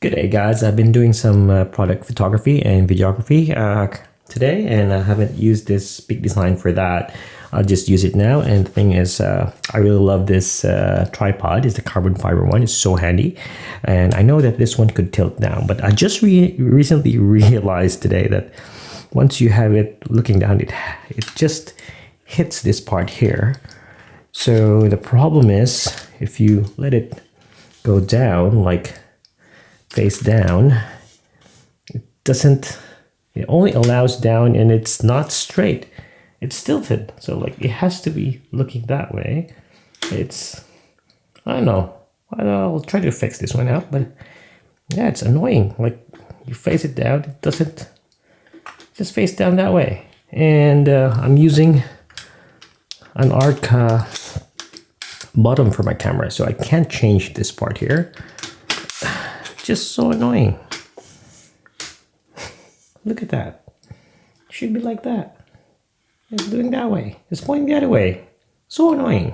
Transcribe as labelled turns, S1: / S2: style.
S1: Good day, guys. I've been doing some product photography and videography today, and I haven't used this big design for that. I'll just use it now. And the thing is, I really love this tripod. It's the carbon fiber one. It's so handy. And I know that this one could tilt down, but I just recently realized today that once you have it looking down, it just hits this part here. So the problem is, if you let it go down, like face down, it only allows down, and it's not straight, it's tilted. So like it has to be looking that way. I don't know, I'll try to fix this one out, but yeah, it's annoying. Like you face it down, it doesn't just face down that way. And I'm using an arc bottom for my camera, so I can't change this part here. Just so annoying. Look at that. It should be like that. It's doing that way. It's pointing the other way. So annoying.